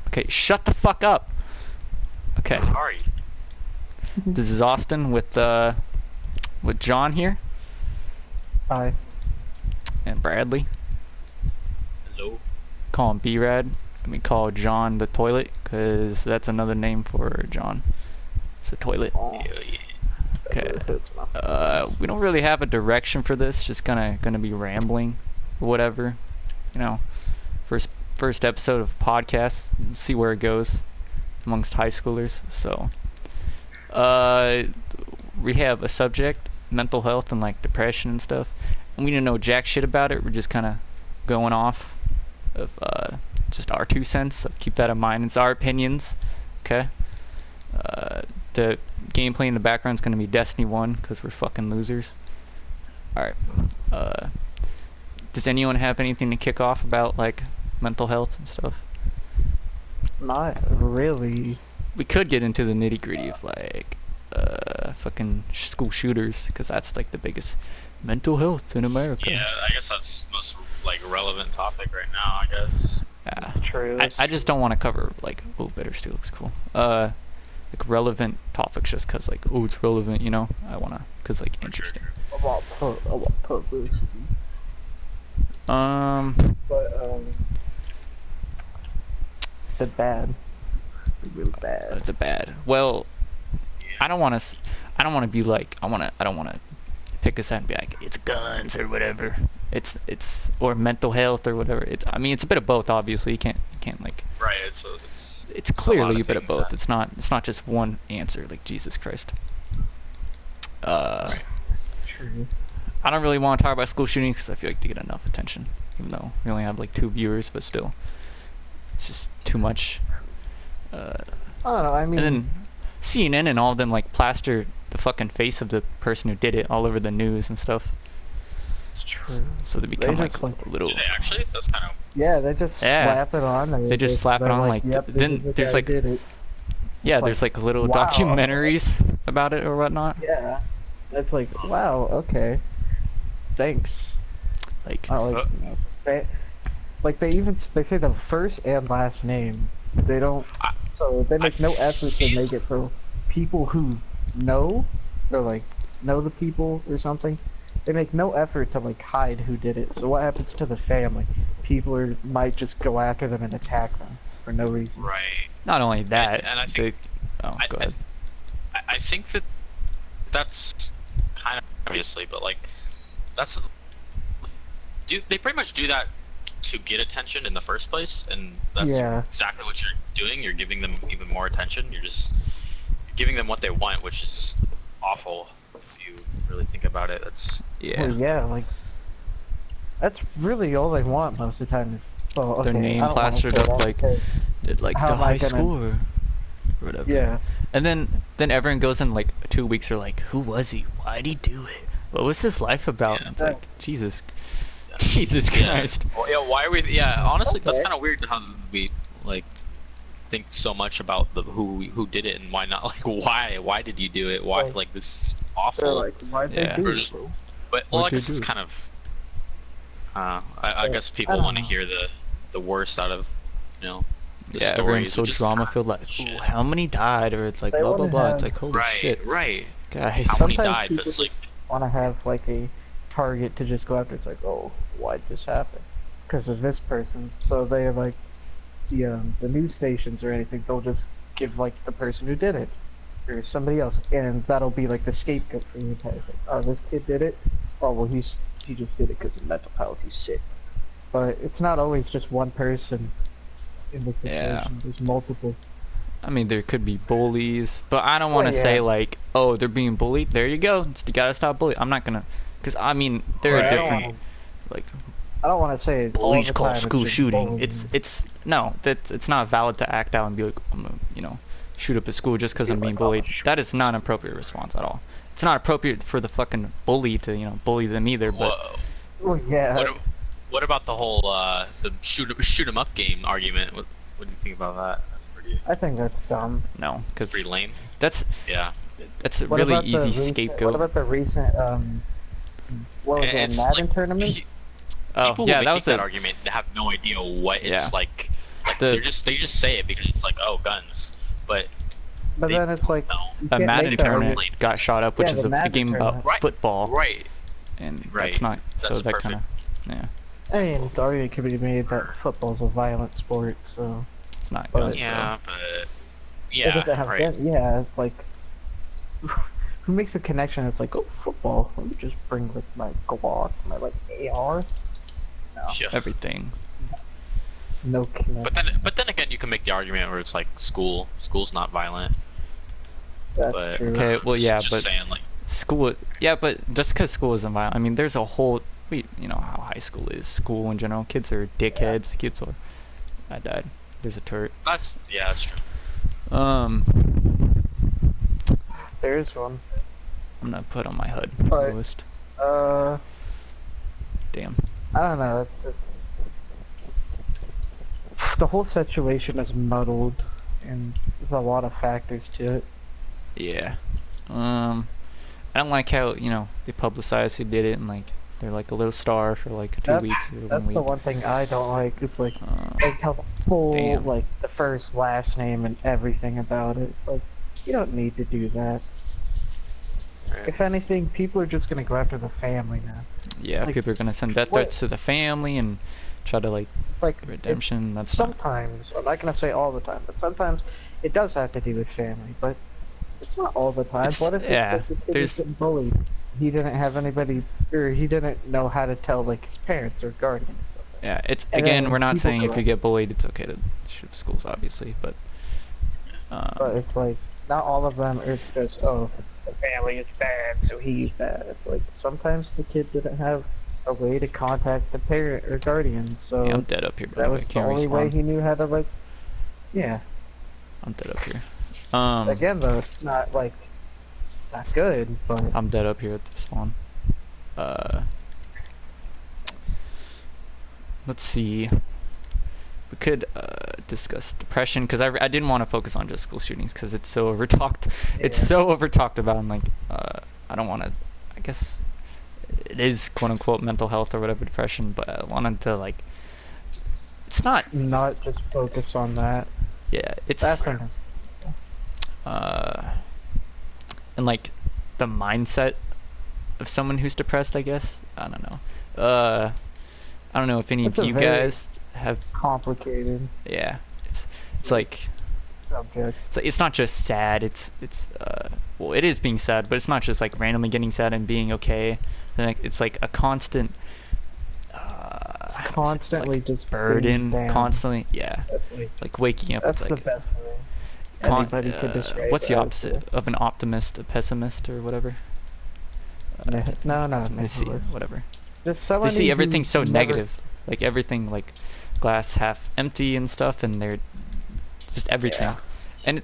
Okay, shut the fuck up. Okay. Sorry. This is Austen with John here. Hi. And Bradley. Hello. Call him B-Rad. And we call John the toilet, because that's another name for John. It's a toilet. Oh, Okay. We don't really have a direction for this. Just gonna be rambling, or whatever. You know, first episode of podcast. See where it goes amongst high schoolers. So, we have a subject, mental health and like depression and stuff, and we didn't know jack shit about it. We're just kind of going off of just our 2 cents. So keep that in mind. It's our opinions. Okay. The gameplay in the background is going to be Destiny 1 because we're fucking losers. Alright. Does anyone have anything to kick off about like mental health and stuff? Not really. We could get into the nitty gritty of like fucking school shooters, because that's like the biggest mental health in America. Yeah, I guess that's the most like relevant topic right now, I guess. Yeah. True. I just don't want to cover like, oh, better still looks cool. Like relevant topics just because like, oh, it's relevant, you know. I wanna, cause like interesting. About publicity. But the bad. Really bad. The bad. Well, I don't want to be like, I don't want to pick a side and be like, it's guns or whatever. It's or mental health or whatever. I mean, it's a bit of both. Obviously, you can't like. Right. It's clearly a bit of things both. It's not just one answer. Like, Jesus Christ. True. I don't really want to talk about school shootings because I feel like they get enough attention, even though we only have like 2 viewers, but still, it's just too much. I don't know. I mean, And then CNN and all of them like plaster the fucking face of the person who did it all over the news and stuff. it's true. So they become They like just, a little. Do they actually? That's kind of. Yeah, they just Yeah. slap it on. They just slap it they're on, like, yep, then this is the there's, guy like- who did it. Yeah, It's there's like, like little wow. documentaries about it or whatnot. Yeah, it's like, wow, okay, thanks. Like, They say the first and last name. They don't. So they make no effort to make it for people who know, or like know the people or something. They make no effort to like hide who did it. So what happens to the family? People might just go after them and attack them for no reason. Right. not only that, And I think. oh, go ahead. I think that's kind of obviously, but like they pretty much do that to get attention in the first place, and that's Yeah. exactly what you're doing. You're giving them even more attention. You're giving them what they want, which is awful if you really think about it. That's Yeah. Well, yeah, like that's really all they want most of the time is Their name I don't wanna plastered say up that like because- like how the am I high gonna- score or whatever. Yeah. And then everyone goes in like 2 weeks. Are like, who was he? Why'd he do it? What was his life about? Yeah. And it's like, Jesus Christ. Well, yeah. Why are we? Yeah. Honestly, that's Okay. kind of weird how we like think so much about who did it and why not. Like, why did you do it? Why? Like, Like, this is They're awful. like, why'd Yeah. they do Or it? just- bro? But well, I Why'd they guess do it's it? kind of. I Yeah, guess I people don't want to know. hear the worst out of the Yeah, stories. everyone's so which is drama kind filled. of Like, shit. ooh, how many died? Or it's like They blah blah wanna blah. have- It's like, holy Right. shit, Right. guys. How many Sometimes died? But people it's like. Want to have like a target to just go after. It's like, oh, why'd this happen? It's because of this person. So they're like the news stations or anything. They'll just give like the person who did it or somebody else, and that'll be like the scapegoat for the entire thing. Oh, this kid did it. Oh well, he just did it because of mental health. He's sick. But it's not always just one person in the situation. Yeah. There's multiple. I mean, there could be bullies, but I don't Well, want to yeah. say like, oh, they're being bullied. There you go. You gotta stop bullying. I'm not gonna, because I mean, there Right, are I don't different, wanna- like, I don't want to say it all bullies the call time, it's school just shooting. bullying. It's no, it's not valid to act out and be like, I'm gonna, shoot up a school just because I'm Be being like, oh, bullied. shoot. That is not an appropriate response at all. It's not appropriate for the fucking bully to bully them either. But Whoa. Well, yeah. What about the whole the shoot 'em up game argument? What do you think about that? That's pretty I think that's dumb. no, because lame. that's Yeah. a What really about the easy recent- scapegoat. What about the recent what was It's it, Madden like, tournament? People Oh who yeah, make that was that a argument have no idea what it's Yeah. like. Like The- they just say it because it's like, oh, guns, but But they then it's like don't know. you A can't Madden make that tournament argument. got shot up, which Yeah, is the a Madden game about tournament. Right. football, Right. and that's Right. not. That's so that perfect. kind of, yeah, I mean, the argument could be made that football's a violent sport, so it's not But- guns Yeah, but it yeah, doesn't have right. yeah, it's like who makes a connection? It's like, oh, football. Let me just bring like my Glock, my like AR. Yeah. everything. It's no connection. But then again, you can make the argument where it's like school's not violent. That's but- true. Okay, well, yeah, just but saying, like, school, yeah, but just because school isn't violent, I mean, there's a whole, you know how high school is. School in general, kids are dickheads. Kids are. I died. There's a turret. that's true. There is one. I'm gonna put on my HUD But- list. Damn. I don't know. The whole situation is muddled, and there's a lot of factors to it. Yeah. I don't like how, you know, they publicize who did it and like they're like a little star for like 2 That- weeks or 1 That's week. the one thing I don't like. It's like Uh, they tell the full, Damn. like the first, last name, and everything about it. It's like you don't need to do that. If anything, people are just gonna go after the family now. yeah, like, people are gonna send death what- threats to the family and try to like It's like redemption. That's not. sometimes, I'm not gonna say all the time, but sometimes it does have to do with family. But it's not all the time. It's- What if yeah, it's like the kid there's- was getting bullied? He didn't have anybody, or he didn't know how to tell like his parents or guardians. Yeah, it's And again, then we're not people saying if correct. you get bullied, it's okay to shoot schools, obviously, but. But it's like not all of them. It's just the family is bad, so he's bad. It's like sometimes the kid didn't have a way to contact the parent or guardian, so Yeah, I'm dead up here, bro. that I was the can't only way respawn. he knew how to like. Yeah. I'm dead up here. Again, though, it's not like it's not good, but I'm dead up here at the spawn. Let's see. We could discuss depression because I didn't want to focus on just school shootings because it's so overtalked. It's Yeah. so overtalked about, and like I don't want to. I guess it is quote unquote mental health or whatever, depression, but I wanted to like. It's not. not just focus on that. Yeah, it's. That's understandable. And like the mindset of someone who's depressed, I guess. I don't know. I don't know if any It's of a you very- guys have. Complicated Yeah, it's like subject. it's not just sad. It's well, it is being sad, but it's not just like randomly getting sad and being okay. And like, it's like a constant. It's how to say, constantly like, just burden, being down. constantly. Yeah, That's like like waking up. that's it's the like best way con- anybody could describe. what's the it as. opposite of an optimist? A pessimist or whatever? No, Let me see. nihilist. Whatever. Just They someone see who everything so never- negative, like everything like glass half empty and stuff, and they're just everything. Yeah. And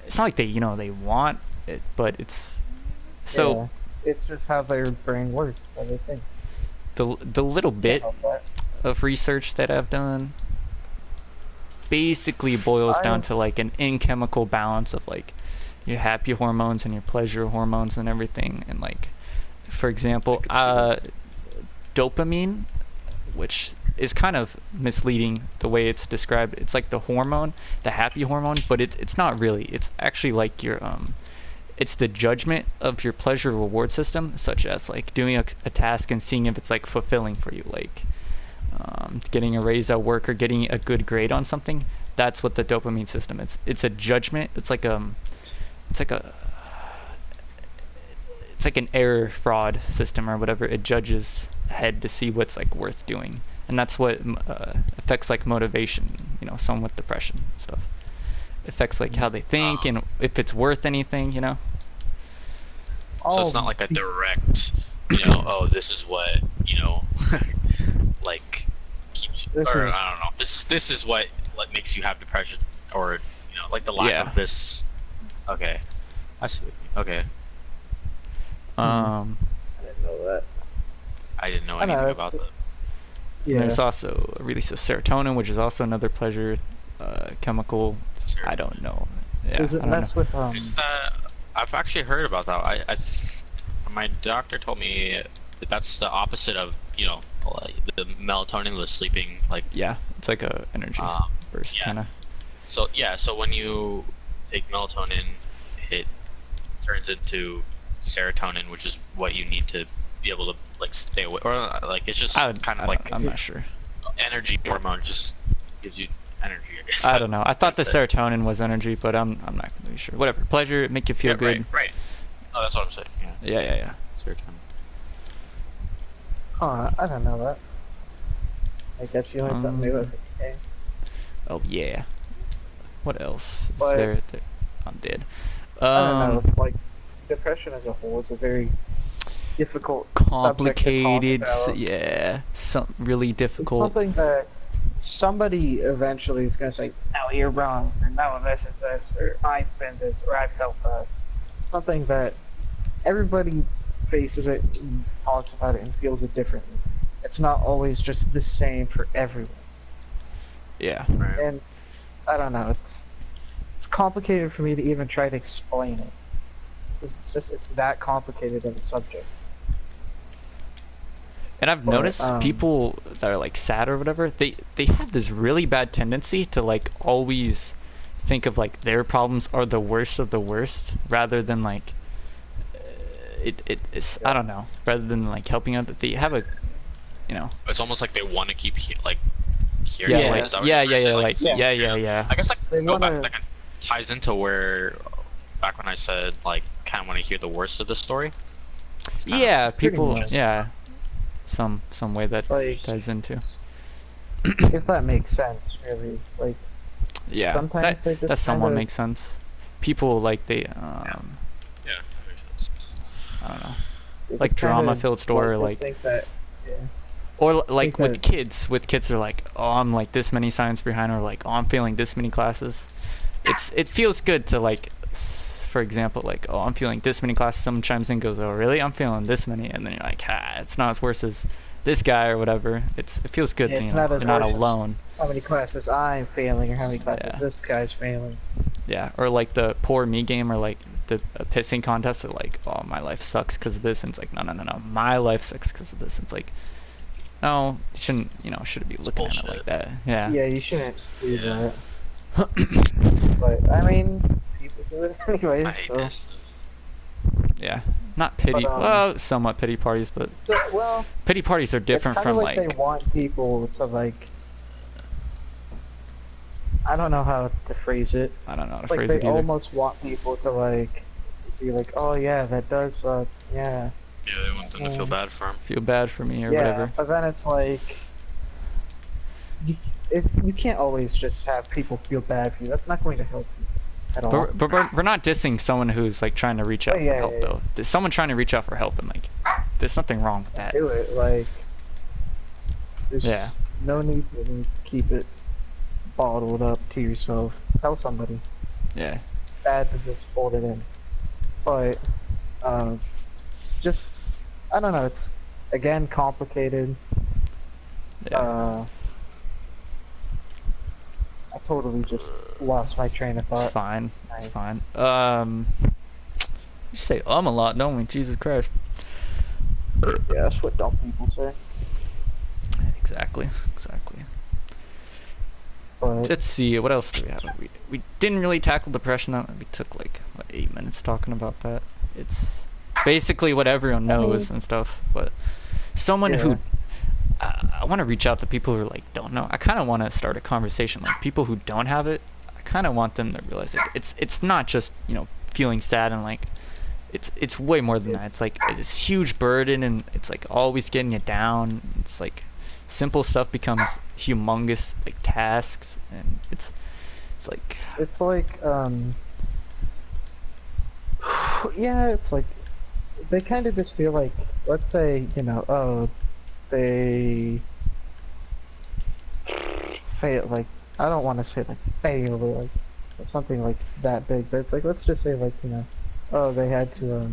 it's not like they they want it, but it's so Yeah, it's just how their brain works. How they think. the little bit Can't help that. of research that I've done basically boils down to like an in-chemical balance of like your happy hormones and your pleasure hormones and everything. And like, for example, dopamine, which is kind of misleading the way it's described. It's like the hormone, the happy hormone, but it's not really. It's actually like your it's the judgment of your pleasure reward system, such as like doing a task and seeing if it's like fulfilling for you, like getting a raise at work or getting a good grade on something. That's what the dopamine system is. It's a judgment. It's like an error fraud system or whatever. It judges ahead to see what's like worth doing, and that's what affects like motivation. Someone with depression and stuff. Affects like how they think and if it's worth anything. So Oh, it's not like a direct, oh, this is what, like keeps you, or I don't know. This is what makes you have depression, or like the lack of this. Okay, I see. Okay, I didn't know that. I didn't know I know, anything it's- about that. Yeah. There's also a release of serotonin, which is also another pleasure chemical. I don't know. Yeah, Does I it don't know. mess with Is that, I've actually heard about that. My doctor told me that that's the opposite of the melatonin, the sleeping, like Yeah, it's like a energy burst yeah. kind of. So when you take melatonin, it turns into serotonin, which is what you need to be able to like stay awake, or like it's just kind of like I'm not sure. energy hormone, just gives you energy, I guess. I don't know. I thought the That's it. serotonin was energy, but I'm not completely sure. Whatever. Pleasure, make you feel Yeah, good. Right. Oh, that's what I'm saying. Yeah. Yeah. Serotonin. Huh, I don't know that. I guess you learned something new every day. Oh yeah. What else is But- there? I'm dead. I don't know, like, depression as a whole is a very difficult Complicated. subject to talk about. Yeah. Some really It's difficult. something that somebody eventually is going to say, no, you're wrong, or no, this is this, or I've been this, or I've felt that. Something that everybody faces it and talks about it and feels it differently. It's not always just the same for everyone. Yeah. Right. And I don't know, it's complicated for me to even try to explain it. It's that complicated of a subject. And I've But, noticed people that are like sad or whatever, they have this really bad tendency to like always think of like their problems are the worst of the worst, rather than like it's I don't know, rather than like helping out. That they have a, you know. It's almost like they want to keep hearing. Yeah, it. like Is that what you're trying to say? yeah. I guess like They go back. wanna- That kind of ties into where back when I said like kind of want to hear the worst of the story. It's kinda- Yeah, pretty people. much. Yeah, some way that Like, ties into. if that makes sense, really. Like, Yeah, sometimes they just that somewhat kinda- makes sense. People like they Yeah, that makes sense. I don't know. they Like just kinda drama-filled story, to like- think that, yeah. Or like with Because- kids they're like, oh, I'm like this many science behind, or like, oh, I'm failing this many classes. It feels good to like, for example, like, oh, I'm feeling this many classes. Someone chimes in and goes, oh, really? I'm feeling this many, and then you're like, it's not as worse as this guy or whatever. It feels good Yeah, to, it's you know, not as you're not worse as- alone. How many classes I'm failing, or how many classes Yeah. this guy's failing. Yeah, or like the poor me game, or like the pissing contest. Are like, oh, my life sucks because of this, and it's like, no, my life sucks because of this. And it's like, no, you shouldn't, shouldn't be looking at it like bullshit. that. Yeah. Yeah, you shouldn't do Yeah. that. But, I mean, people do it anyways, I hate so. this. Yeah, not pity. But, well, somewhat pity parties, but So, well, pity parties are different it's from kinda like like. they want people to, like, I don't know how to phrase it. I don't know how to It's like phrase they it either. almost want people to, like, be like, oh yeah, that does suck, yeah. Yeah, they want them to feel bad for him. Feel bad for me or Yeah, whatever. but then it's like, you can't always just have people feel bad for you. That's not going to help you at all. But we're not dissing someone who's like trying to reach out yeah, for help yeah, though. There's someone trying to reach out for help, and like, there's nothing wrong with that. Do it, like, there's Yeah. no need to keep it bottled up to yourself. Tell somebody. Yeah. Bad to just hold it in. But, just, I don't know, it's, again, complicated. Yeah. I totally just lost my train of It's thought. fine. It's Nice. fine. You say a lot, don't we? Jesus Christ. Yeah, that's what dumb people say. Exactly. But, Let's see. What else do we have? We didn't really tackle depression. We took like 8 minutes talking about that. It's basically what everyone knows and stuff. But someone who I want to reach out to people who like don't know. I kind of want to start a conversation like people who don't have it. I kind of want them to realize it's not just feeling sad and like it's way more than that. It's like this huge burden and it's like always getting you down. It's like simple stuff becomes humongous like tasks, and it's like yeah, it's like they kind of just feel like, let's say, they fail, like, I don't want to say like fail or like something like that big, but it's like, let's just say like, they had to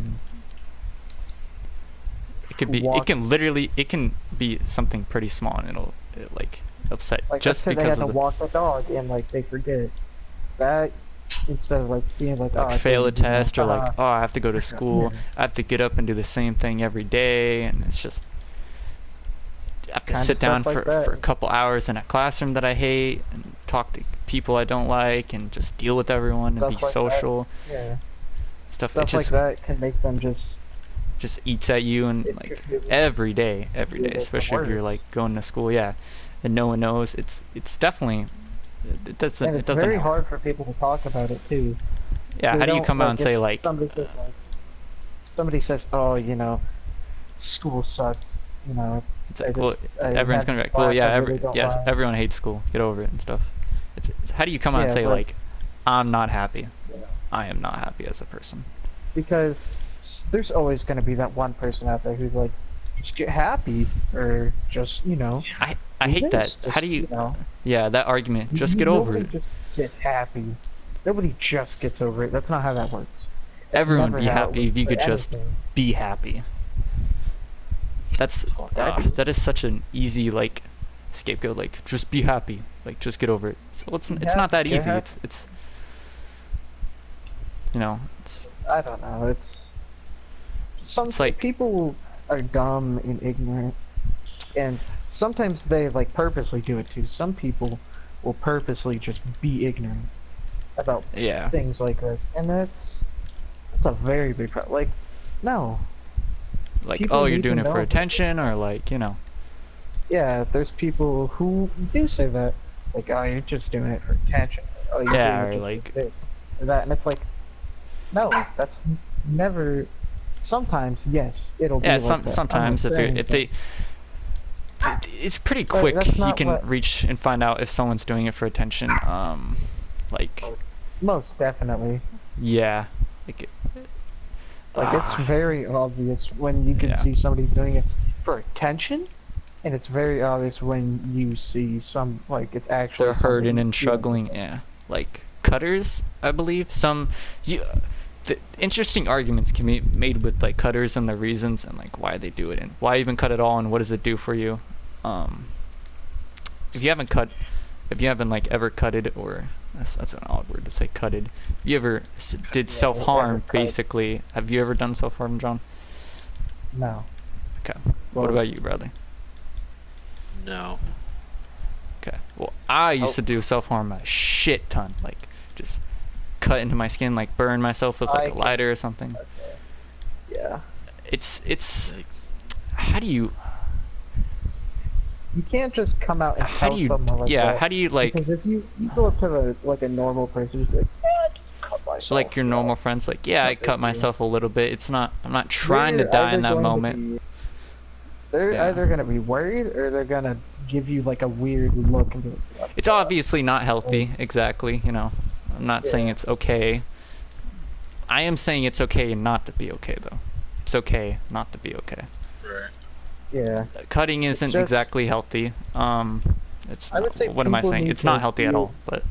it could be walk, it can be something pretty small, and it'll like upset like, just let's say they because had of to the walk the dog and like they forget that, instead of like being like, like I fail a didn't do that, test or like, oh, I have to go to school, Yeah. I have to get up and do the same thing every day, and it's just have to sit down for a couple hours in a classroom that I hate and talk to people I don't like and just deal with everyone and be social. Yeah. Stuff like that can make them just eats at you and like every day, especially if you're like going to school, and no one knows. It's definitely it's very hard for people to talk about it too. Yeah, how do you come out and say like somebody says, oh, you know, school sucks, you know. It's like, well, everyone's gonna be like, well, yeah, everyone hates school. Get over it and stuff. It's how do you come out and say like, I'm not happy. Yeah. I am not happy as a person. Because there's always gonna be that one person out there who's like, just get happy, or just, you know. I hate that. How do you? Yeah, that argument. Just get over it. Nobody just gets happy. Nobody just gets over it. That's not how that works. Everyone be happy if you could just be happy. That is such an easy like scapegoat. Like just be happy. Like just get over it. So it's not that easy. It's you know. I don't know. It's like people are dumb and ignorant, and sometimes they like purposely do it too. Some people will purposely just be ignorant about things like this, and that's a very big problem. Like, no. Like, people you're doing it for attention, or like, you know. Yeah, there's people who do say that, like, oh, you're just doing it for attention. Oh, or like this or that, and it's like, no, that's never. Sometimes, yes, it'll be. Yeah, sometimes if they. It's pretty quick. You can reach and find out if someone's doing it for attention. Like. Most definitely. Yeah. Like it's very obvious when you can see somebody doing it for attention, and it's very obvious when you see some like it's actually they're hurting and struggling. Yeah, like cutters, I believe. The interesting arguments can be made with like cutters and the reasons and like why they do it and why even cut at all and what does it do for you. If you haven't like ever cutted, or that's an odd word to say, cutted. If you ever did self-harm, basically, have you ever done self-harm, John? No. Okay. What about you, Bradley? No. Okay. Well, I used to do self-harm a shit ton, like just cut into my skin, like burn myself with like a lighter or something. Okay. Yeah. It's how do you? You can't just come out and tell someone like that. Yeah, how do you like? Because if you go up to a normal person, you're like, I cut myself. Like your normal friends, like, yeah, I cut myself a little bit. I'm not trying to die in that moment. They're either gonna be worried or they're gonna give you like a weird look. It's obviously not healthy. Exactly. You know, I'm not saying it's okay. I am saying it's okay not to be okay though. It's okay not to be okay. Right. Yeah. Cutting isn't exactly healthy. It's. I would say what am I saying? It's not healthy at all. But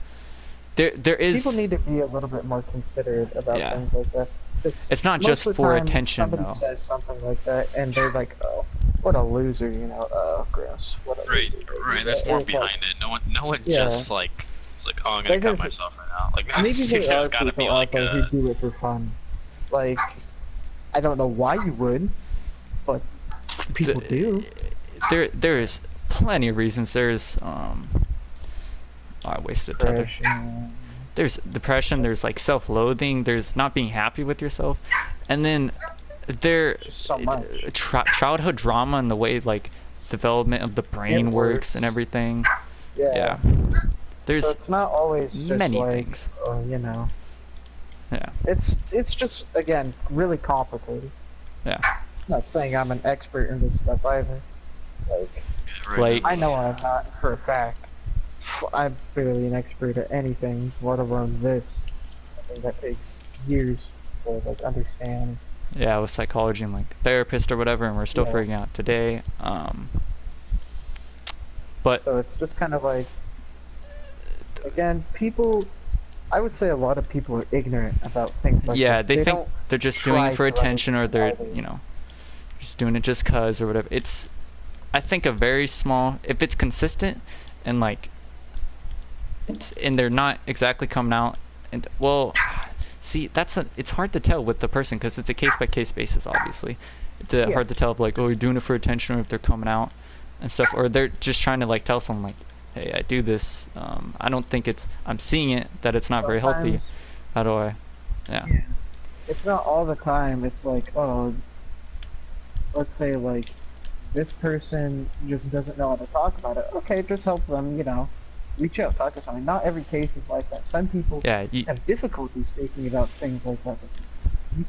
there is. People need to be a little bit more considerate about things like that. It's not just for attention, somebody though. says something like that, and they're like, "Oh, what a loser," you know? Oh, gross. What a loser. Right. There's more behind it. No one just like, it's like, oh, I'm gonna cut myself right now. Like, maybe there are gotta people be like out there who do it for fun. Like, I don't know why you would, but people do. There's plenty of reasons. There's I wasted tether. There's depression, there's like self-loathing, there's not being happy with yourself, and then childhood trauma and the way like development of the brain works and everything. Yeah. There's so it's not always just many like, things. You know. Yeah. It's just again really complicated. Yeah. I'm not saying I'm an expert in this stuff either. Like I know I'm not for a fact. I'm barely an expert at anything, let alone this. I think that takes years to like understand. Yeah, with psychology and like therapist or whatever, and we're still figuring out today. But so it's just kind of like, again, people. I would say a lot of people are ignorant about things like this. They think they're just doing it for attention, or they're just doing it just cause or whatever. It's, I think, a very small, if it's consistent and like. And they're not exactly coming out, and well, see, it's hard to tell with the person because it's a case-by-case basis. Obviously, it's hard to tell if like, oh, you're doing it for attention, or if they're coming out. and stuff, or they're just trying to like tell someone like, hey, I do this. I don't think I'm seeing it that it's not very healthy. How do I? Yeah. It's not all the time. It's like, oh, let's say like this person just doesn't know how to talk about it. Okay, just help them, reach out, talk to somebody. Not every case is like that. Some people have difficulty speaking about things like that.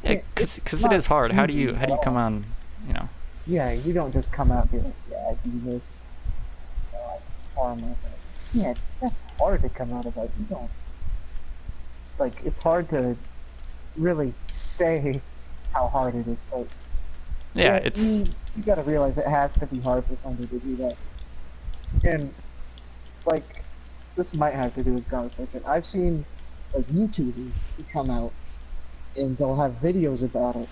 Yeah, because it is hard. How do you come on, Yeah, you don't just come out and be like, yeah, I do this. Harmless. Yeah, that's hard to come out of. Like, you don't. Like, it's hard to really say how hard it is, but yeah, it's you gotta realize it has to be hard for somebody to do that. And like, this might have to do with conversation. I've seen like YouTubers who come out and they'll have videos about it,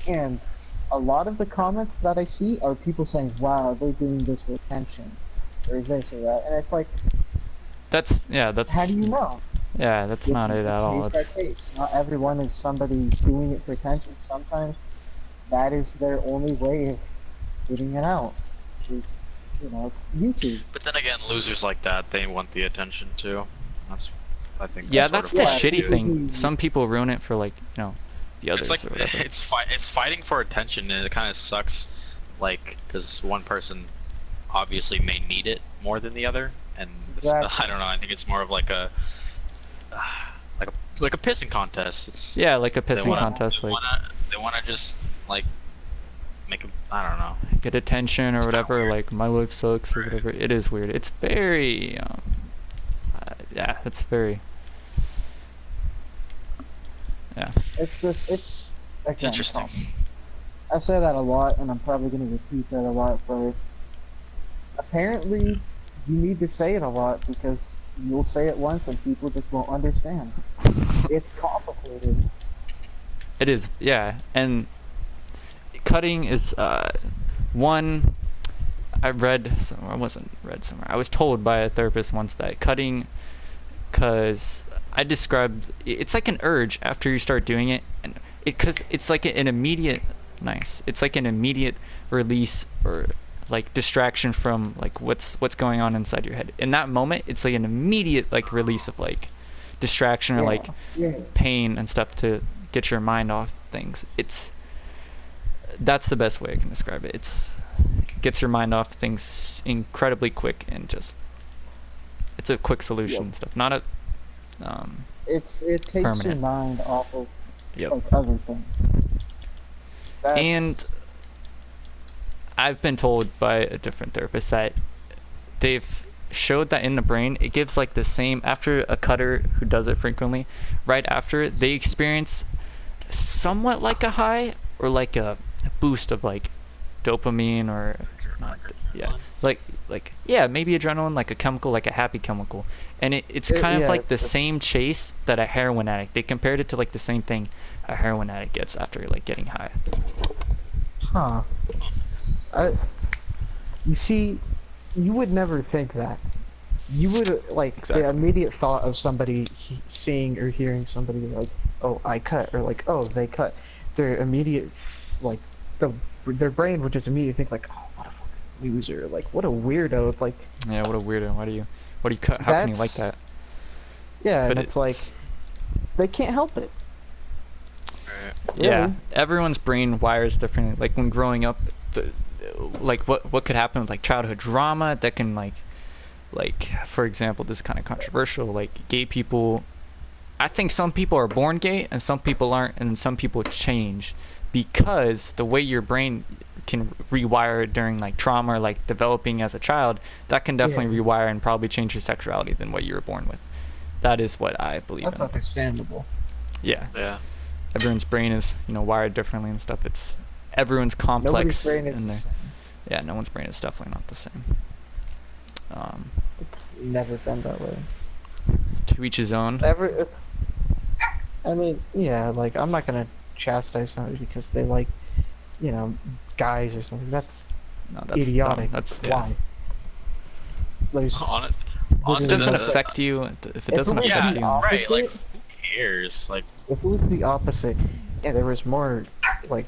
and a lot of the comments that I see are people saying, "Wow, they're doing this for attention," or this or that, and it's like, that's how do you know? Yeah, that's not it at all. Case by case. Not everyone is somebody doing it for attention. Sometimes that is their only way of getting it out. Is YouTube. But then again, losers like that, they want the attention too. I think. Yeah, that's the shitty thing. Some people ruin it for like the others. It's like it's fighting for attention, and it kind of sucks. Like, because one person obviously may need it more than the other, and I don't know. I think it's more of like a pissing contest. It's like a pissing contest. They wanna just like make a, I don't know, get attention or whatever. Like, my life sucks or whatever. It is weird. It's very it's very it's again, interesting. I say that a lot, and I'm probably going to repeat that a lot, but apparently you need to say it a lot, because you'll say it once and people just won't understand. It's complicated. It is, yeah. And cutting is one. I was told by a therapist once that cutting, because I described it's like an urge after you start doing it, and because it's like an immediate it's like an immediate release or like distraction from like what's going on inside your head. In that moment, it's like an immediate like release of like distraction or like pain and stuff to get your mind off things. That's the best way I can describe it. It gets your mind off things incredibly quick, and just it's a quick solution and stuff. Not a it takes permanent. your mind off of like other things. And I've been told by a different therapist that they've showed that in the brain it gives like the same, after a cutter who does it frequently, right after they experience somewhat like a high or like a boost of like dopamine or maybe adrenaline, like a chemical, like a happy chemical, and it's kind of like the same chase that a heroin addict, they compared it to like the same thing a heroin addict gets after like getting high. You see, you would never think that. You would like the immediate thought of somebody seeing or hearing somebody like, oh, I cut, or like, oh, they cut. Their immediate like their brain would just immediately think like, oh, what a fucking loser, like what a weirdo, like. Yeah, what a weirdo. What do you cut? How can you like that? Yeah, but and it's like they can't help it. Really? Yeah, everyone's brain wires differently. Like when growing up, like what could happen with like childhood drama that can like for example, this is kind of controversial. Like gay people, I think some people are born gay and some people aren't, and some people change because the way your brain can rewire during like trauma or like developing as a child, that can definitely rewire and probably change your sexuality than what you were born with. That is what I believe. That's understandable. Yeah. Yeah. Everyone's brain is, wired differently and stuff. Everyone's complex. Nobody's brain is no one's brain is definitely not the same. It's never been that way. To each his own. I mean, yeah, like I'm not gonna chastise somebody because they like, guys or something. That's idiotic. Dumb. Why? Honestly, it doesn't affect you. If it doesn't affect you, right? Like, who cares? Like, if it was the opposite, and there was more like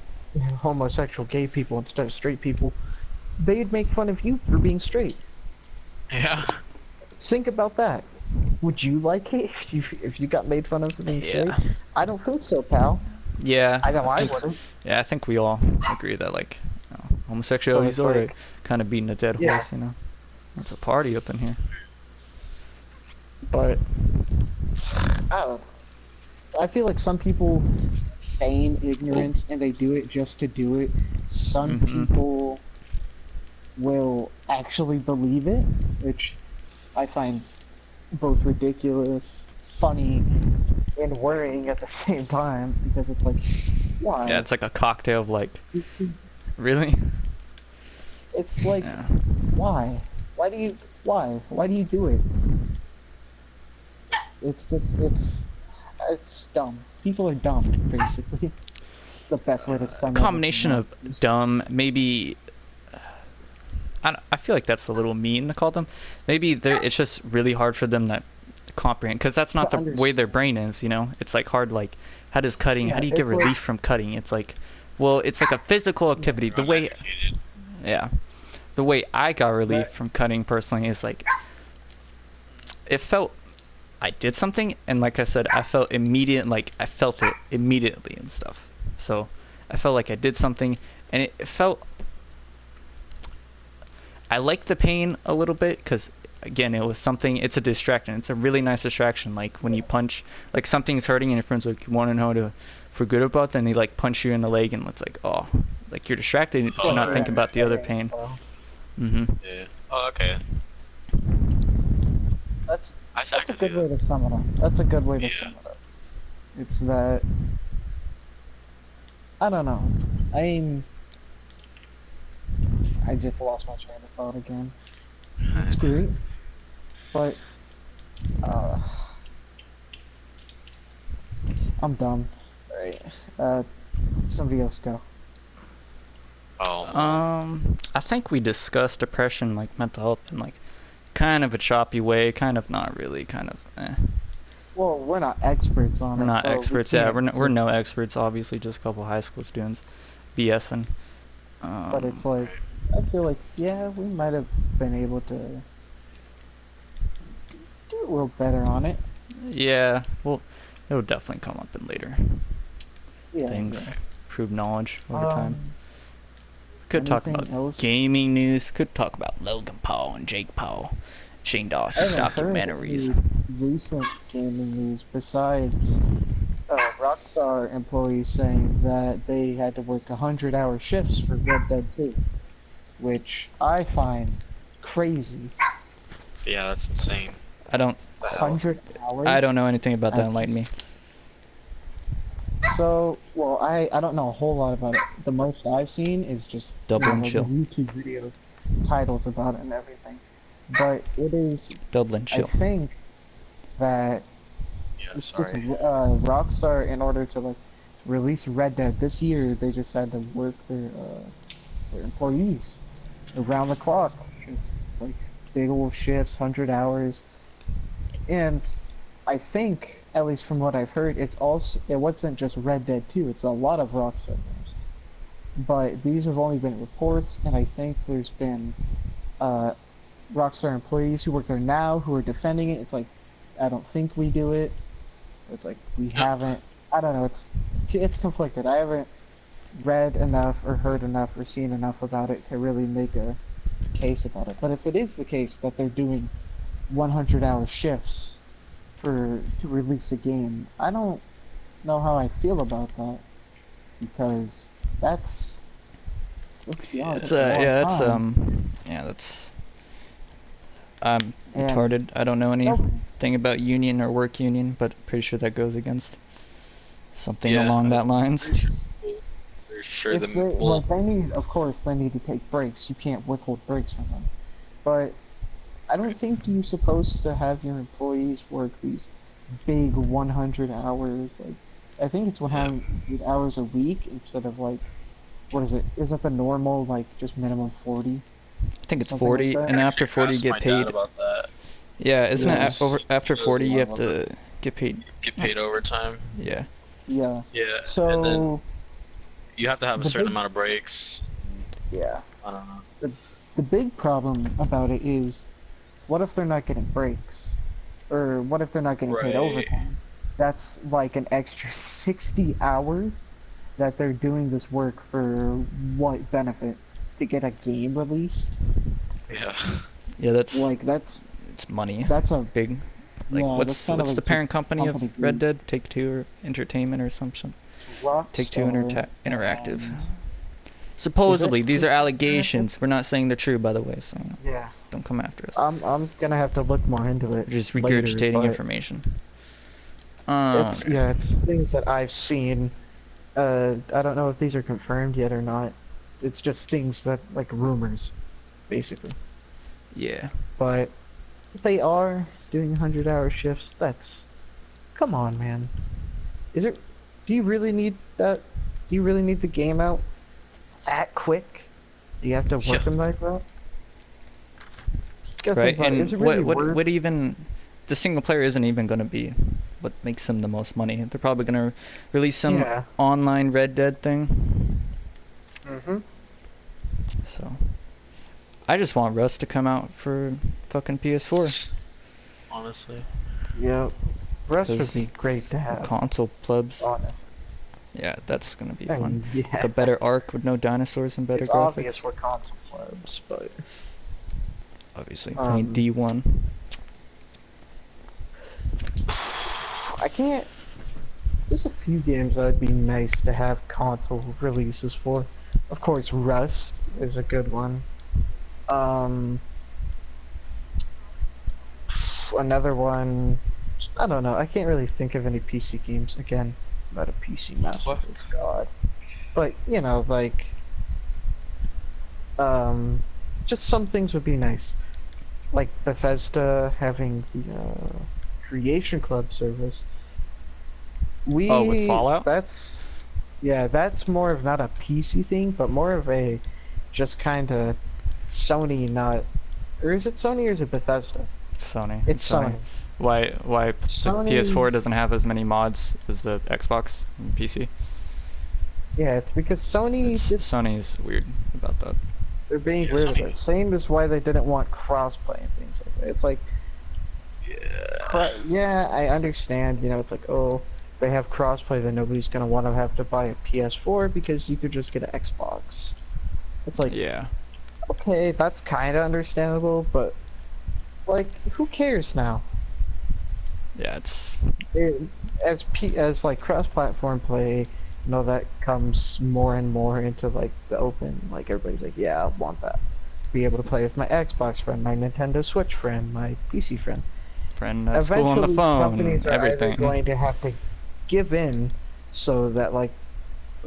homosexual gay people instead of straight people, they'd make fun of you for being straight. Yeah. Think about that. Would you like it if you got made fun of for being straight? I don't think so, pal. Yeah. I know I wouldn't. Yeah, I think we all agree that like homosexuality is alright. Kind of beating a dead horse, you know. It's a party up in here. But I don't know. I feel like some people feign ignorance and they do it just to do it. Some people will actually believe it, which I find both ridiculous, funny, and worrying at the same time, because it's like, why? Yeah, it's like a cocktail of like, really? It's like, why? Why do you do it? It's just, it's dumb. People are dumb, basically. It's the best way to sum it up. A combination of dumb, maybe. I feel like that's a little mean to call them. Maybe it's just really hard for them to comprehend, because that's not the way their brain is, you know? It's like hard, like, how do you get relief from cutting? It's like, well, it's like a physical activity. The way I got relief from cutting personally is like, it felt, I did something, and like I said, I felt it immediately and stuff. So I felt like I did something, and it felt, I liked the pain a little bit, because again, it was something, it's a distraction. It's a really nice distraction. Like when you punch, like something's hurting and your friend's like, you want to know how to forget about that? And they like punch you in the leg, and it's like, oh, like you're distracted and you're not thinking about the other pain. Yeah. Oh, okay. That's a good way to sum it up. That's a good way to sum it up. It's that, I don't know. I just lost my train of thought again. It's great, but I'm dumb. Alright, somebody else go. I think we discussed depression, like mental health, in like kind of a choppy way, kind of not really, kind of Well, we're not experts on it. We're not experts, yeah. We're no experts, obviously, just a couple high school students BSing. But it's like, I feel like, yeah, we might have been able to do a little better on it. Yeah, well, it'll definitely come up in later things. Yeah. Improve knowledge over time. Could talk about else? Gaming news. Could talk about Logan Paul and Jake Paul, Shane Dawson's documentaries. Recent gaming news besides Rockstar employees saying that they had to work 100-hour shifts for Red Dead 2, which I find crazy. Yeah, that's insane. 100 hours? I don't know anything about that. Enlighten me. So, well, I don't know a whole lot about it. The most I've seen is just Dublin chill. YouTube videos, titles about it and everything. But it is Dublin chill. I think that it's just Rockstar, in order to like release Red Dead this year, they just had to work their employees around the clock, just like big old shifts, 100 hours, and I think, at least from what I've heard, it wasn't just Red Dead 2, it's a lot of Rockstar games. But these have only been reports, and I think there's been Rockstar employees who work there now who are defending it. It's like, I don't think we do it. It's like, we haven't. I don't know, it's conflicted. I haven't read enough or heard enough or seen enough about it to really make a case about it. But if it is the case that they're doing 100-hour shifts to release a game, I don't know how I feel about that, because that's, let's be honest, I'm retarded. I don't know anything about union or work union, but pretty sure that goes against something along that lines. Sure, they need, of course, they need to take breaks. You can't withhold breaks from them, but I don't think you're supposed to have your employees work these big 100 hours. Like, I think it's 100 hours a week instead of like, what is it? Isn't the normal like just minimum 40? I think it's 40, like, and after 40 you get paid. Yeah, isn't it after 40 you have to get paid? Get paid overtime. Yeah. Yeah. Yeah. So and then you have to have a certain amount of breaks. Yeah. I don't know. the big problem about it is, what if they're not getting breaks? Or what if they're not getting paid overtime? That's like an extra 60 hours that they're doing this work for what benefit? To get a game released? Yeah. Yeah, that's it's money. That's a big. Like, yeah, what's the parent company of Red Dead? Take-Two or Entertainment or something? Take-Two Interactive. Supposedly, these are allegations. We're not saying they're true, by the way. So yeah, don't come after us. I'm gonna have to look more into it. We're just regurgitating later, information. It's things that I've seen. I don't know if these are confirmed yet or not. It's just things that, like, rumors, basically. Yeah. But if they are doing 100-hour shifts, that's... Come on, man. Do you really need that? Do you really need the game out that quick? Do you have to work them like that? Right, and really what even... The single player isn't even going to be what makes them the most money. They're probably going to release some online Red Dead thing. Mm-hmm. So, I just want Rust to come out for fucking PS4. Honestly. Yep. Rust would be great to have. Console plebs. Honestly. Yeah, that's gonna be fun. Yeah. The better arc with no dinosaurs and better graphics. It's obvious we're console plebs, but... Obviously, playing D1. I can't... There's a few games that would be nice to have console releases for. Of course, Rust is a good one. Another one... I don't know, I can't really think of any PC games. Again, I'm not a PC master, god. But, you know, like... just some things would be nice. Like Bethesda having the Creation Club service. With Fallout? That's more of not a PC thing, but more of a just kind of Sony, not... Or is it Sony or is it Bethesda? It's Sony. It's Sony. Why the PS4 doesn't have as many mods as the Xbox and PC? Yeah, it's because Sony... Sony's weird about that. They're being weird about it. Same as why they didn't want crossplay and things like that. It's like... Yeah, I understand, you know, it's like, oh... They have crossplay, then nobody's gonna want to have to buy a PS4 because you could just get an Xbox. It's like, yeah, okay, that's kind of understandable, but like, who cares now? Yeah, it's as like cross-platform play, you know, that comes more and more into like the open. Like everybody's like, yeah, I want that. Be able to play with my Xbox friend, my Nintendo Switch friend, my PC friend. At school on the phone, companies are everything. Either going to have to give in, so that like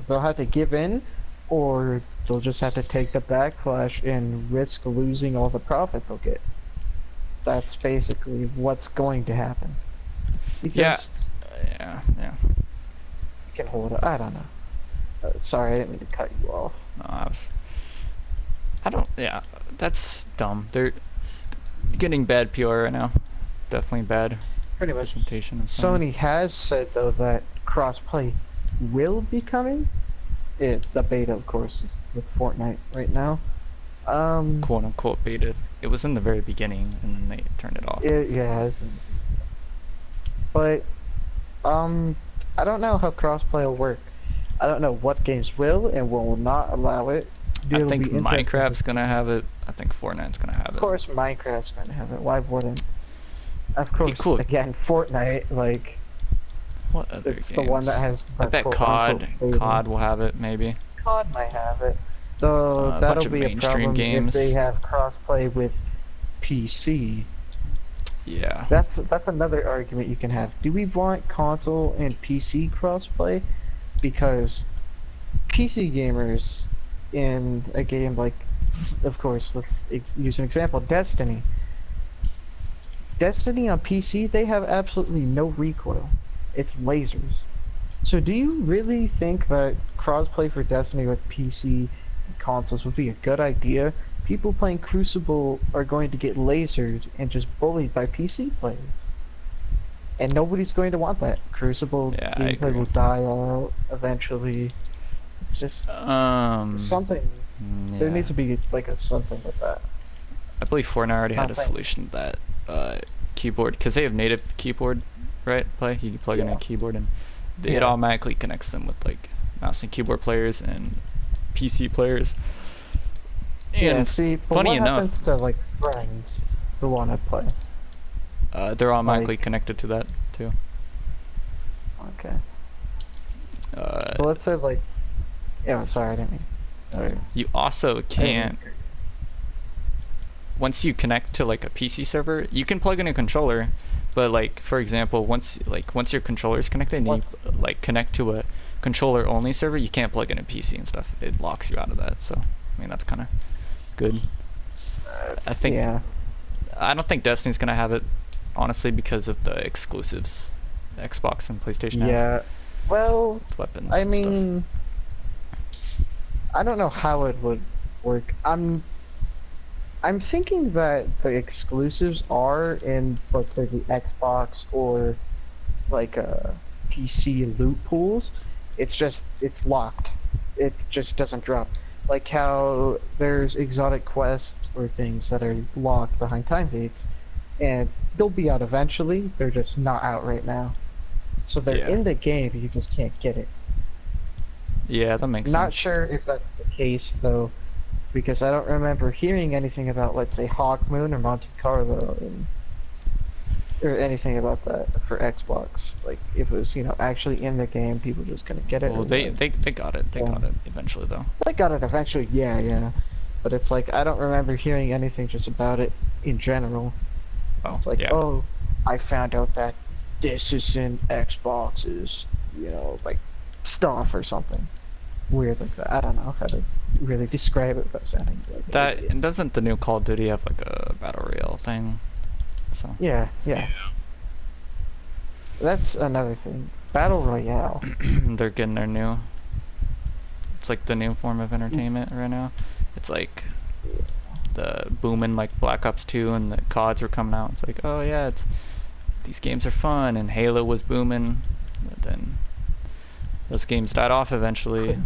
they'll have to give in, or they'll just have to take the backlash and risk losing all the profit they'll get. That's basically what's going to happen. Because yeah. You can hold it. I don't know. Sorry, I didn't mean to cut you off. No, yeah, that's dumb. They're getting bad PR right now. Definitely bad. Pretty much. Presentation of Sony has said though that crossplay will be coming. The beta, of course, is with Fortnite right now. Quote unquote beta. It was in the very beginning, and then they turned it off. Yeah. But I don't know how crossplay will work. I don't know what games will and will not allow it. I think Minecraft's gonna have it. I think Fortnite's gonna have it. Of course, Minecraft's gonna have it. Why wouldn't? Of course, again, Fortnite, like... What other it's games? The one that has... I bet COD will have it, maybe. COD might have it. Though, that'll be a problem games. if they have crossplay with PC. Yeah. That's another argument you can have. Do we want console and PC crossplay? Because PC gamers in a game like... Of course, let's use an example. Destiny on PC, they have absolutely no recoil. It's lasers. So do you really think that crossplay for Destiny with PC consoles would be a good idea? People playing Crucible are going to get lasered and just bullied by PC players. And nobody's going to want that. Crucible gameplay will die out eventually. It's just something There Yeah. needs to be like a something with that. I believe Fortnite already had a Nothing. solution to that keyboard, because they have native keyboard, right? You can plug in a keyboard and it Yeah. automatically connects them with like mouse and keyboard players and PC players. Yeah, And see, but funny what enough, happens to like friends who want to play? they're automatically like- connected to that too. Okay. So let's say like, yeah, sorry, I didn't mean. Sorry. You also can't. Once you connect to like a PC server, you can plug in a controller, but like for example, once your controller is connected and you like connect to a controller only server, you can't plug in a PC and stuff. It locks you out of that. So I mean that's kind of good. I think. Yeah. I don't think Destiny's gonna have it, honestly, because of the exclusives, Xbox and PlayStation has. Yeah. Well, With weapons. I and stuff. mean, I don't know how it would work. I'm thinking that the exclusives are in, let's say, the Xbox or like PC loot pools. It's locked. It just doesn't drop. Like how there's exotic quests or things that are locked behind time gates, and they'll be out eventually. They're just not out right now. So they're Yeah. in the game, but you just can't get it. Yeah, that makes Not sense. sure if that's the case though, because I don't remember hearing anything about, let's say, Hawk Moon or Monte Carlo, or anything about that for Xbox. Like if it was, actually in the game, people just couldn't get it. Well, or they what. got it. They got it eventually though. They got it eventually, yeah. But it's like I don't remember hearing anything just about it in general. Oh, It's like, yeah. oh, I found out that this is in Xbox's, like stuff or something weird like that. I don't know how to really describe it without sounding like an That idiot. and doesn't the new Call of Duty have like a battle royale thing? So Yeah. That's another thing. Battle Royale. they're getting their new. It's like the new form of entertainment right now. It's like the booming like Black Ops 2 and the CODs were coming out. It's like, oh yeah, these games are fun, and Halo was booming. But then those games died off eventually.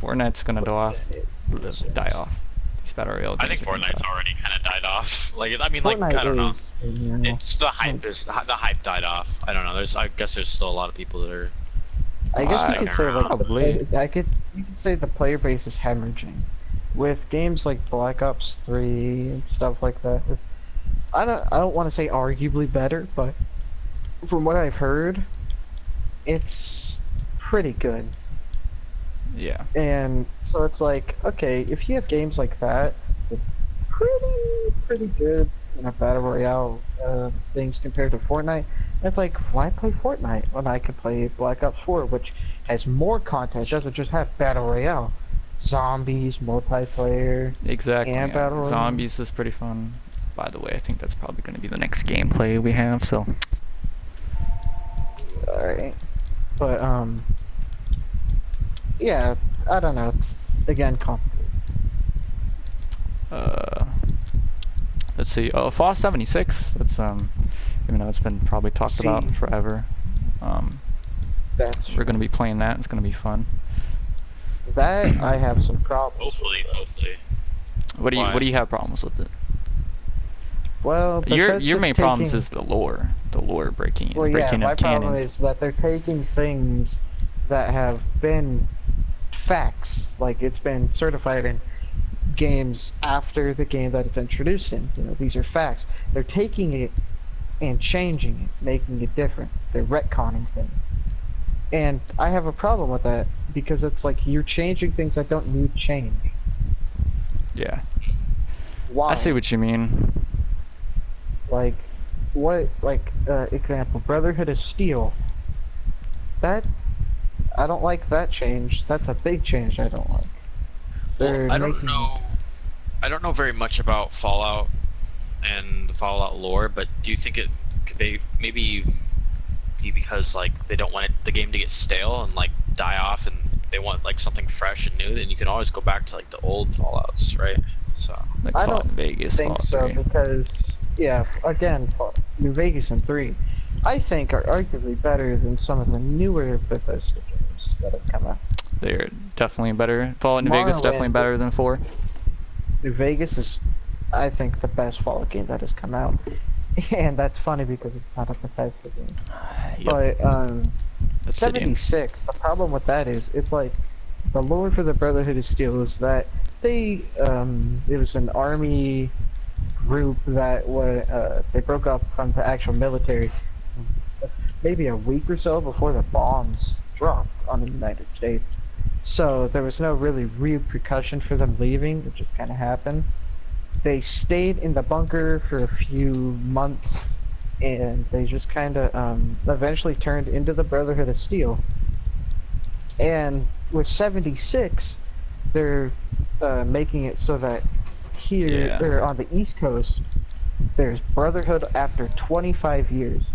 Fortnite's gonna die off. These battle royale I games think are gonna Fortnite's die. already kind of died off. Like, I mean, like, Fortnite I don't know. is, yeah. It's the hype died off. I don't know. I guess there's still a lot of people that are. I guess you sticking could say around. Probably. you could say the player base is hemorrhaging with games like Black Ops 3 and stuff like that. I don't want to say arguably better, but from what I've heard, it's pretty good. Yeah. And so it's like, okay, if you have games like that, with pretty good battle royale things compared to Fortnite, it's like, why play Fortnite when I could play Black Ops 4, which has more content? It doesn't just have battle royale, zombies, multiplayer. Exactly. And yeah. battle royale. Zombies is pretty fun. By the way, I think that's probably going to be the next gameplay we have. So. Alright. But yeah, I don't know. It's again complicated. Let's see. Oh, Fall 76. That's even though it's been probably talked about forever. That's We're gonna be playing that. It's gonna be fun. that I have some problems. Hopefully. What Why? do you have problems with it? Well, Your Bethesda's main problems taking- is the lore breaking Well, yeah, breaking my of problem canon. is that they're taking things that have been facts, like it's been certified in games after the game that it's introduced in. These are facts. They're taking it and changing it, making it different. They're retconning things. And I have a problem with that because it's like you're changing things that don't need change. Yeah. Why? I see what you mean. Like, example, Brotherhood of Steel. That, I don't like that change. That's a big change I don't like. Well, I don't know very much about Fallout and the Fallout lore, but do you think could they maybe be because like they don't want the game to get stale and like die off, and they want like something fresh and new? Then you can always go back to like the old Fallouts, right? So Like I Fallout don't Vegas, think Fallout so 3. because, yeah, again, New Vegas and 3, I think are arguably better than some of the newer Bethesda games that have come out. They're definitely better. Fallout New Vegas Morrowind. definitely better than 4. New Vegas is, I think, the best Fallout game that has come out. And that's funny because it's not a Bethesda game. Yep. But 76, the problem with that is, it's like, the lore for the Brotherhood of Steel is that they, it was an army group that they broke up from the actual military maybe a week or so before the bombs dropped on the United States. So there was no really repercussion for them leaving, it just kind of happened. They stayed in the bunker for a few months, and they just kind of eventually turned into the Brotherhood of Steel. And with 76, they're making it so that here, or on the East Coast, there's Brotherhood after 25 years.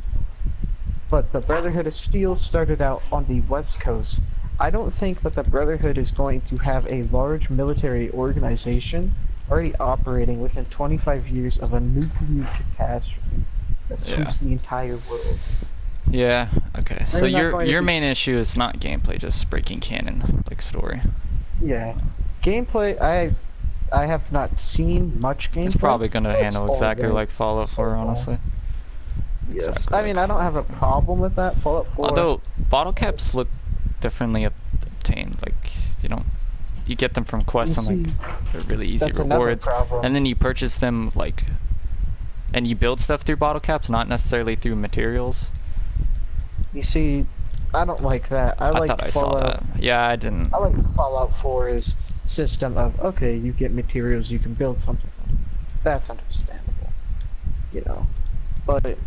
But the Brotherhood of Steel started out on the West Coast. I don't think that the Brotherhood is going to have a large military organization already operating within 25 years of a nuclear catastrophe that sweeps the entire world. Yeah, okay. So your main issue is not gameplay, just breaking canon, like story. Yeah. Gameplay, I have not seen much gameplay. It's probably going to handle exactly like Fallout 4, honestly. Yes. Exactly. I mean, I don't have a problem with that. Fallout 4. Although, bottle caps look differently obtained. Like, you get them from quests and like they're really easy rewards. And then you purchase them like, and you build stuff through bottle caps, not necessarily through materials. You see, I don't like that. I like thought I saw that. Yeah, I didn't. I like Fallout 4's system of, okay, you get materials, you can build something. That's understandable, But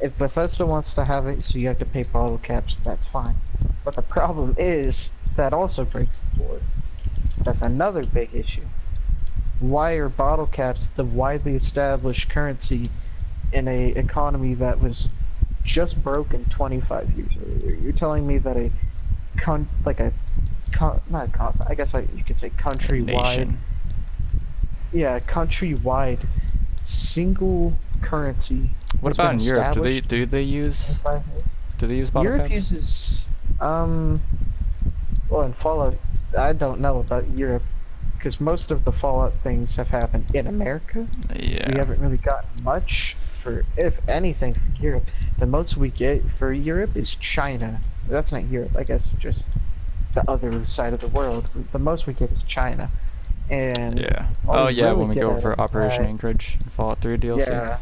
if Bethesda wants to have it, so you have to pay bottle caps, that's fine. But the problem is, that also breaks the board. That's another big issue. Why are bottle caps the widely established currency in a economy that was just broken 25 years earlier? You're telling me that you could say countrywide. Nation. Yeah, countrywide single currency. What about in Europe? Do they use bottle Europe caps? uses well, in Fallout, I don't know about Europe because most of the Fallout things have happened in America. Yeah. We haven't really gotten much for, if anything, for Europe. The most we get for Europe is China. That's not Europe, I guess, just the other side of the world. The most we get is China. And when we go for Operation Anchorage, Fallout 3 DLC. Yeah.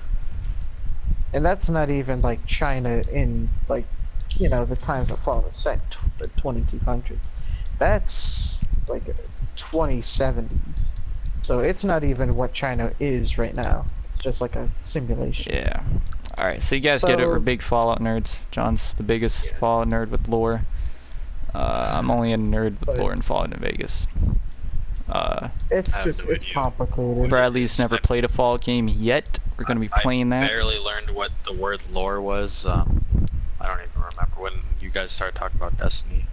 And that's not even like China in like, the times that Fallout was set, the 2200s. That's like 2070s. So it's not even what China is right now. It's just like a simulation. Yeah. Alright, so you guys get it, we're big Fallout nerds. John's the biggest Fallout nerd with lore. I'm only a nerd with lore in Fallout New Vegas. It's complicated. Bradley's never played a Fallout game yet. We're going to be playing that. I barely learned what the word lore was. I don't even remember when you guys started talking about Destiny.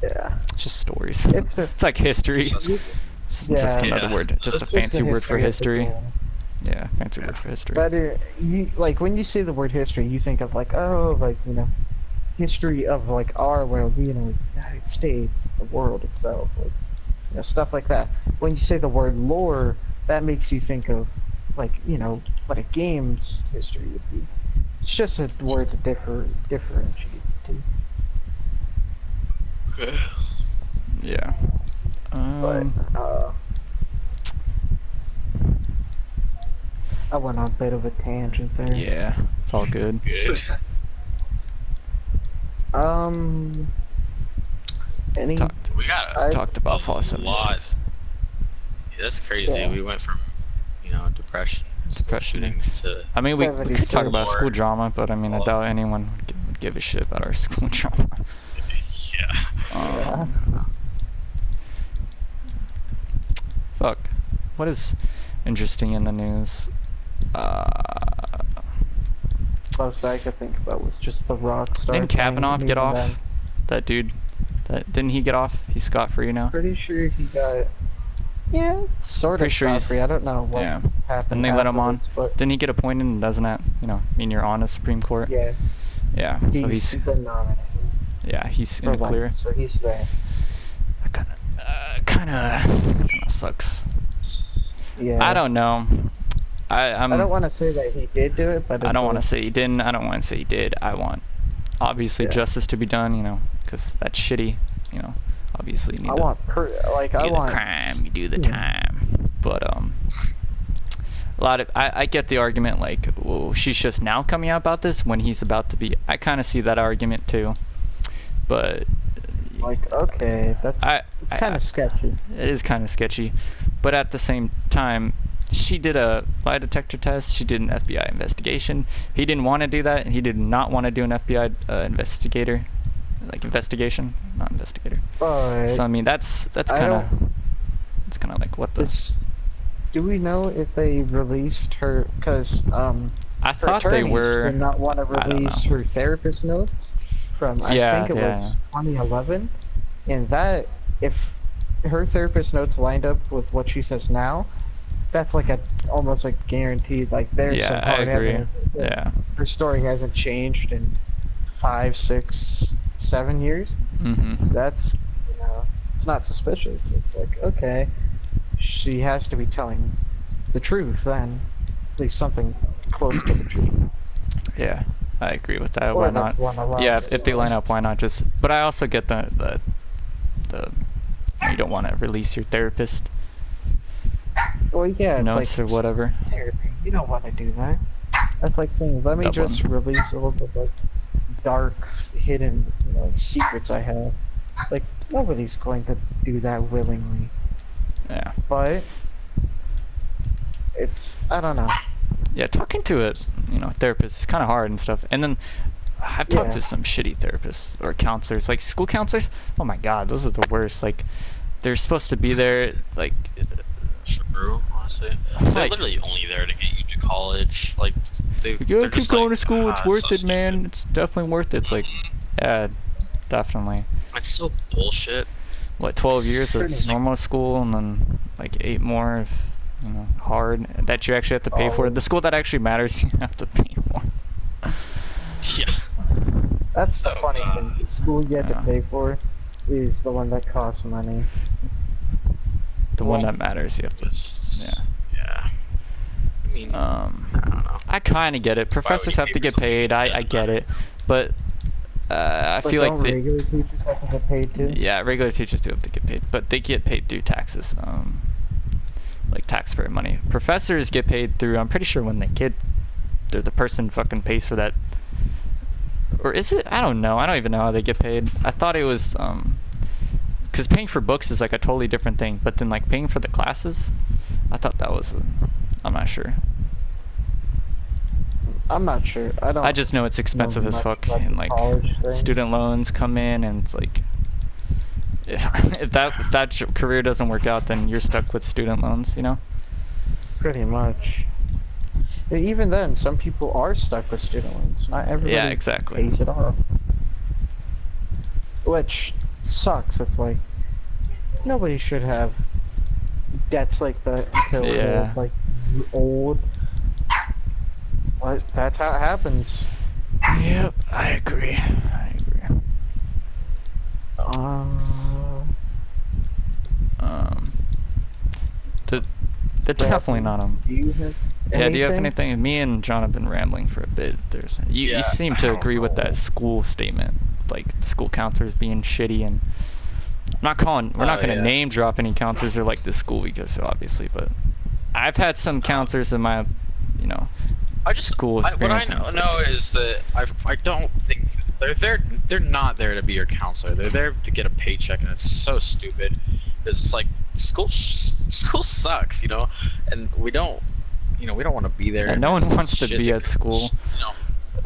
Yeah. It's just stories. It's like history. It's just another word. Just a fancy word for history. Yeah, fancy word for history. But when you say the word history, you think of history of like our world, the United States, the world itself, stuff like that. When you say the word lore, that makes you think of what a game's history would be. It's just a word to differentiate too. Yeah. I went on a bit of a tangent there. Yeah, it's all good. Good. Talked about Fallout 76. Yeah, that's crazy. Yeah. We went from, depression shootings to. I mean, we could talk about school drama, but I mean, I doubt anyone would give a shit about our school drama. Yeah. Fuck. What is interesting in the news? Most I could think about was just the Rockstar. Didn't Kavanaugh get off? That dude. Didn't he get off? He's scot-free now. Pretty sure he got. Yeah, sort of scot-free. I don't know what happened. And they let him on. But didn't he get appointed? And doesn't that, mean you're on the Supreme Court? Yeah. Yeah. So he's been nominated. Yeah, he's in for the life, clear. so he's there. That kind of sucks. Yeah. I don't know. I don't want to say that he did do it, but I it's don't want to like, say he didn't. I don't want to say he did. I want, obviously, Yeah. justice to be done, you know, because that's shitty, you know. Obviously, you need I to want do the crime, you do the time. But a lot of I get the argument like, well, she's just now coming out about this when he's about to be. I kind of see that argument too, but like, okay, it's kind of sketchy. It is kind of sketchy, but at the same time, she did a lie detector test. She did an FBI investigation. He didn't want to do that, and he did not want to do an FBI investigation, not investigator. But So I mean, that's kind of like what the. Do we know if they released her? Because I thought they were. did not want to release her therapist notes from I think it was 2011, and that if her therapist notes lined up with what she says now, that's like almost like guaranteed. Like there's some hard evidence. Yeah. Her story hasn't changed in 5, 6, 7 years. Mm-hmm. That's, it's not suspicious. It's like, okay, she has to be telling the truth then, at least something close to the truth. Yeah, I agree with that. Or Why that's not? Yeah, if they line up, why not just? But I also get the you don't want to release your therapist Well, yeah, notes it's like or whatever. therapy. You don't want to do that. That's like saying, let me just release all the like dark, hidden, secrets I have. It's like nobody's going to do that willingly. Yeah. But I don't know. Yeah, talking to a therapist is kind of hard and stuff. And then I've talked to some shitty therapists or counselors, like school counselors. Oh my god, those are the worst. Like, they're supposed to be there, like. True, honestly. They're literally only there to get you to college. Like, you gotta keep going to school. It's worth it, man. It's definitely worth it. It's like, yeah, definitely. It's so bullshit. What, 12 years of normal school and then like 8 more of hard that you actually have to pay for. The school that actually matters, you have to pay for. Yeah. That's the funny thing. The school you have to pay for is the one that costs money. The one that matters, you have to. Yeah. I mean, I don't know. I kind of get it. Professors have to get paid. I get it, but I feel like regular teachers have to get paid too. Yeah, regular teachers do have to get paid, but they get paid through taxes, like taxpayer money. Professors get paid through. I'm pretty sure when they're the person fucking pays for that. Or is it? I don't know. I don't even know how they get paid. I thought it was because paying for books is like a totally different thing. But then like paying for the classes, I thought that was. I'm not sure. I'm not sure. I just know it's expensive as fuck, and like student loans come in, and it's like if that career doesn't work out, then you're stuck with student loans, Pretty much. Even then, some people are stuck with student loans. Not everybody pays it off. Which sucks. It's like nobody should have debts like that until they're like old. But that's how it happens. Yep, I agree. That's definitely not him. Do you have anything? Yeah, do you have anything? Me and John have been rambling for a bit. You seem to agree with that school statement, like the school counselors being shitty, and we're not gonna name drop any counselors or like the school we go to, obviously, but I've had some counselors in my, school experience. What I know is that I don't think they're not there to be your counselor. They're there to get a paycheck, and it's so stupid. It's like school sucks, and we don't want to be there. Yeah, no one wants to be at school.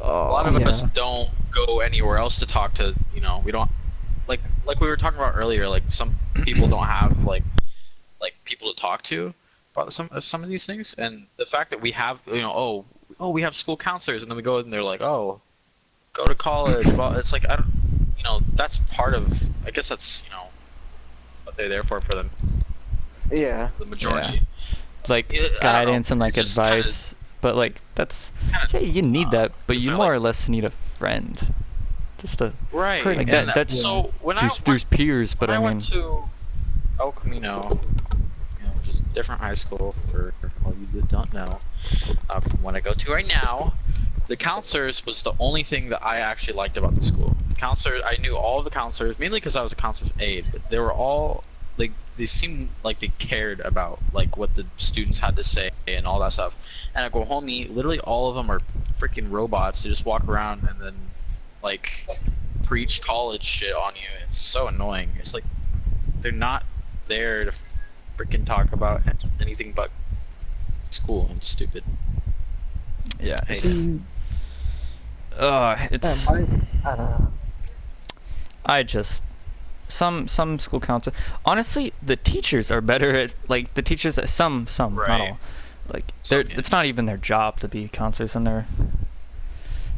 A lot of us don't go anywhere else to talk to. We don't like we were talking about earlier. Like some people don't have like people to talk to about some of these things, and the fact that we have we have school counselors, and then we go and they're like, oh, go to college. Well, it's like I don't, that's part of. I guess that's what they're there for them. Yeah. The majority. Yeah. Like guidance and like advice, but like that's you need that, but you more or less need a friend. Just a Right. like and that's so when there's peers, but when I I mean went to El Camino, which is a different high school for all you that don't know. From when I go to right now, the counselors was the only thing that I actually liked about the school. The counselors, I knew all of the counselors, mainly because I was a counselor's aide, but they were all like, they seemed like they cared about like what the students had to say and all that stuff. And I go home, literally all of them are freaking robots. They just walk around and then like preach college shit on you. It's so annoying. It's like they're not there to freaking talk about anything but school and stupid. yeah. See, It's I don't know. I just some school council. Honestly, the teachers are better at like the teachers at some not Right. all. Like they're it's not even their job to be counselors, and they're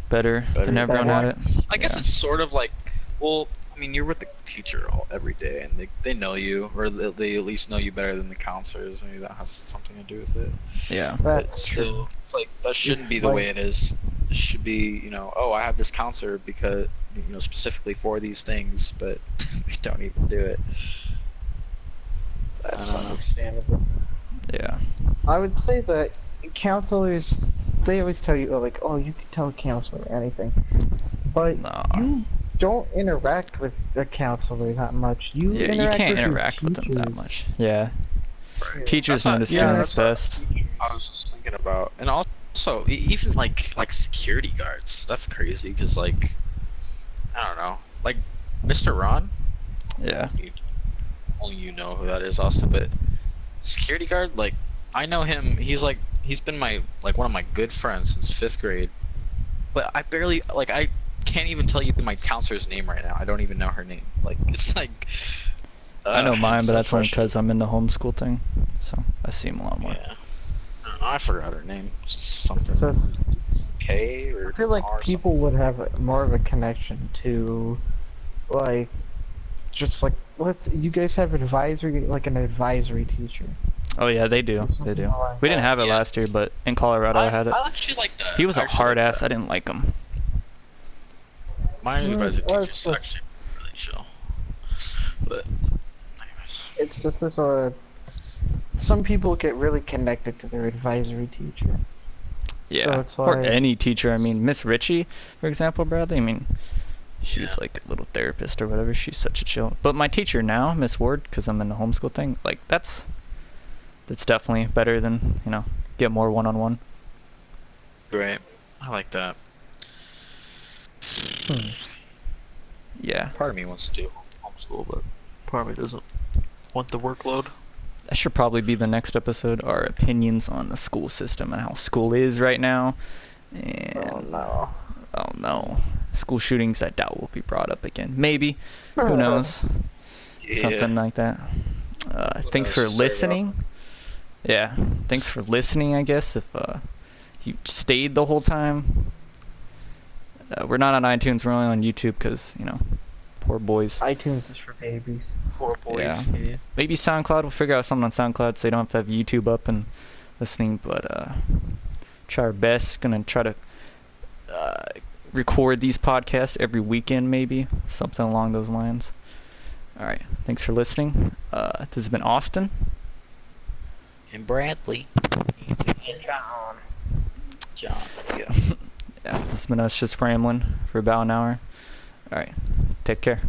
better than everyone at it. I guess it's sort of like, well, I mean, you're with the teacher every day, and they know you, or they at least know you better than the counselors. Maybe that has something to do with it. Yeah. But That's still, true. it's like that shouldn't be the way it is. It should be, oh, I have this counselor because, specifically for these things, but they don't even do it. That's understandable. Yeah. I would say that counselors, they always tell you, you can tell a counselor anything. But Nah. you don't interact with the counselor that much. You Yeah, you interact can't with your interact with them that teachers. much. Yeah. Right. Teachers know the students best. I was just thinking about, and also even like security guards. That's crazy because I don't know, like Mr. Ron. Yeah. Only you know who that is, Austin. But security guard, like I know him. He's been one of my good friends since 5th grade. But I barely I can't even tell you my counselor's name right now. I don't even know her name. It's like. I know mine, it's but so that's only frustrating. because I'm in the homeschool thing, so I see him a lot more. Yeah. I forgot her name. Just something. Just, K or I feel like R people would have more of a connection to, you guys have an advisory teacher. Oh yeah, they do. They do. We didn't have it Yeah. last year, but in Colorado I had it. I actually like that. He was I a actually hard like ass. that. I didn't like him. My advisor well, teacher's it's actually really chill. But, anyways. It's just some people get really connected to their advisory teacher. Yeah. So it's Or like- any teacher. I mean, Miss Ritchie, for example, Bradley. I mean, she's Yeah. like a little therapist or whatever. She's such a chill. But my teacher now, Miss Ward, because I'm in the homeschool thing, that's definitely better than get more one-on-one. Right. I like that. Yeah. Part of me wants to do homeschool, but part of me doesn't want the workload. That should probably be the next episode. Our opinions on the school system and how school is right now. And no. oh no, school shootings. I doubt will be brought up again. Maybe. Who knows? Something like that. Thanks for knows? Sorry, listening. Yeah. Thanks for listening. I guess if you stayed the whole time. We're not on iTunes. We're only on YouTube because poor boys. iTunes is for babies. Poor boys. Yeah. Maybe SoundCloud. We'll figure out something on SoundCloud so you don't have to have YouTube up and listening. But try our best. Gonna try to record these podcasts every weekend, maybe something along those lines. All right. Thanks for listening. This has been Austin. And Bradley. And John. John. Yeah. Yeah. This has been us just rambling for about an hour. All right. Take care.